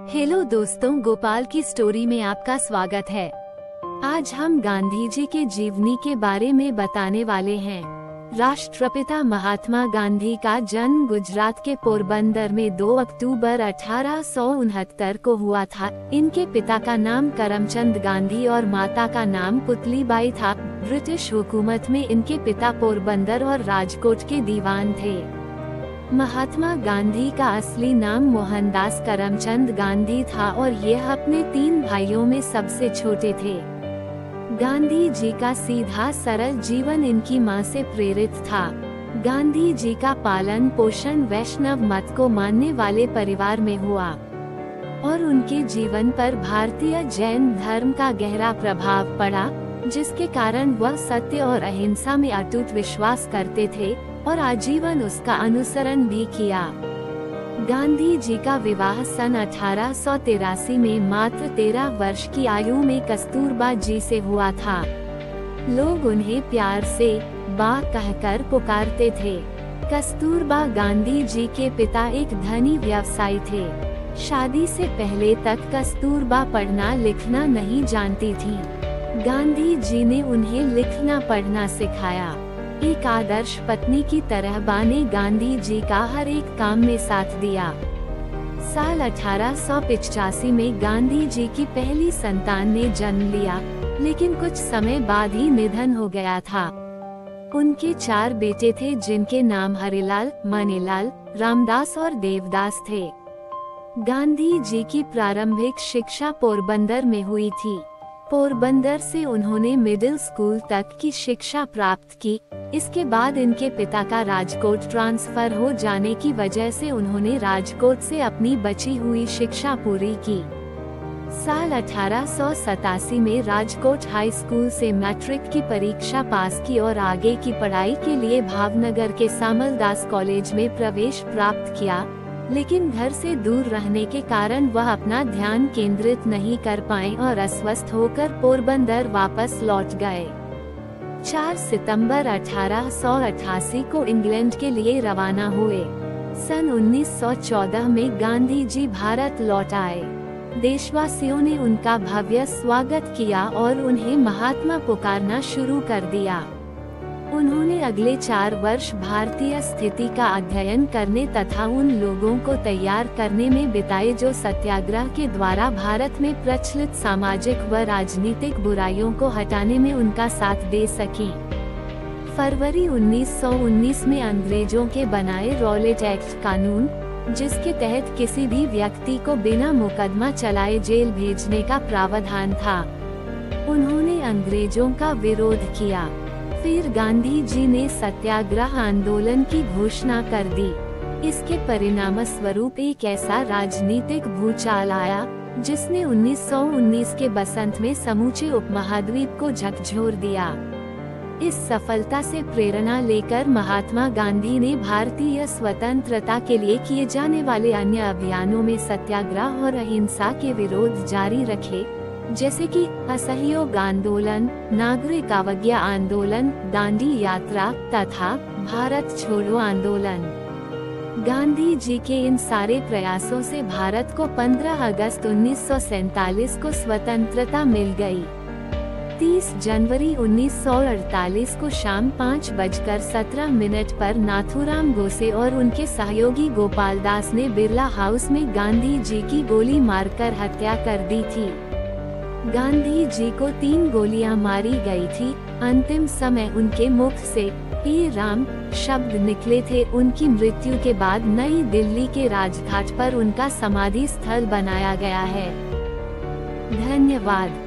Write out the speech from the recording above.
Hello दोस्तों, गोपाल की story में आपका स्वागत है। आज हम गांधी जी के जीवनी के बारे में बताने वाले हैं। राष्ट्रपिता महात्मा गांधी का जन्म गुजरात के पोरबंदर में 2 अक्टूबर 1869 को हुआ था। इनके पिता का नाम करमचंद गांधी और माता का नाम पुतलीबाई था। ब्रिटिश हुकूमत में इनके पिता पोरबंदर और राजकोट के दीवान थे। महात्मा गांधी का असली नाम मोहनदास करमचंद गांधी था और यह अपने 3 भाइयों में सबसे छोटे थे। गांधी जी का सीधा सरल जीवन इनकी मां से प्रेरित था। गांधी जी का पालन पोषण वैष्णव मत को मानने वाले परिवार में हुआ और उनके जीवन पर भारतीय जैन धर्म का गहरा प्रभाव पड़ा, जिसके कारण वह सत्य और अहिंसा में अटूट विश्वास करते थे और आजीवन उसका अनुसरण भी किया। गांधी जी का विवाह सन 1883 में मात्र 13 वर्ष की आयु में कस्तूरबा जी से हुआ था। लोग उन्हें प्यार से बा कहकर पुकारते थे। कस्तूरबा गांधी जी के पिता एक धनी व्यवसायी थे। शादी से पहले तक कस्तूरबा पढ़ना लिखना नहीं जानती थी। गांधी जी ने उन्हें लिखना पढ़ना सिखाया। एक आदर्श पत्नी की तरह बा ने गांधी जी का हर एक काम में साथ दिया। साल 1885 में गांधी जी की पहली संतान ने जन्म लिया, लेकिन कुछ समय बाद ही निधन हो गया था। उनके 4 बेटे थे, जिनके नाम हरिलाल, मनीलाल, रामदास और देवदास थे। गांधी जी की प्रारंभिक शिक्षा पोरबंदर में हुई थी। पोरबंदर से उन्होंने मिडिल स्कूल तक की शिक्षा प्राप्त की। इसके बाद इनके पिता का राजकोट ट्रांसफर हो जाने की वजह से उन्होंने राजकोट से अपनी बची हुई शिक्षा पूरी की। साल 1887 में राजकोट हाई स्कूल से मैट्रिक की परीक्षा पास की और आगे की पढ़ाई के लिए भावनगर के सामलदास कॉलेज में प्रवेश प्राप्त किया, लेकिन घर से दूर रहने के कारण वह अपना ध्यान केंद्रित नहीं कर पाए और अस्वस्थ होकर पोरबंदर वापस लौट गए। 4 सितंबर 1888 को इंग्लैंड के लिए रवाना हुए। सन 1914 में गांधी जी भारत लौट आए। देशवासियों ने उनका भव्य स्वागत किया और उन्हें महात्मा पुकारना शुरू कर दिया। उन्होंने अगले 4 वर्ष भारतीय स्थिति का अध्ययन करने तथा उन लोगों को तैयार करने में बिताए जो सत्याग्रह के द्वारा भारत में प्रचलित सामाजिक व राजनीतिक बुराइयों को हटाने में उनका साथ दे सकें। फरवरी 1919 में अंग्रेजों के बनाए रॉलेट एक्ट कानून, जिसके तहत किसी भी व्यक्ति को बिना मुकदमा चलाए जेल भेजने का प्रावधान था, उन्होंने अंग्रेजों का विरोध किया। फिर गांधी जी ने सत्याग्रह आंदोलन की घोषणा कर दी। इसके परिणाम स्वरूप एक ऐसा राजनीतिक भूचाल आया, जिसने 1919 के बसंत में समूचे उपमहाद्वीप को झकझोर दिया। इस सफलता से प्रेरणा लेकर महात्मा गांधी ने भारतीय स्वतंत्रता के लिए किए जाने वाले अन्य अभियानों में सत्याग्रह और अहिंसा के विरोध जारी रखे, जैसे कि असहयोग आंदोलन, नागरिक अवज्ञा आंदोलन, दांडी यात्रा तथा भारत छोड़ो आंदोलन। गांधी जी के इन सारे प्रयासों से भारत को 15 अगस्त 1947 को स्वतंत्रता मिल गई। 30 जनवरी 1948 को शाम 5:17 पर नाथूराम गोसे और उनके सहयोगी गोपाल दास ने बिरला हाउस में गांधी जी की गोली मारकर हत्या कर दी थी। गांधी जी को 3 गोलियां मारी गई थी। अंतिम समय उनके मुख से हे राम शब्द निकले थे। उनकी मृत्यु के बाद नई दिल्ली के राजघाट पर उनका समाधि स्थल बनाया गया है। धन्यवाद।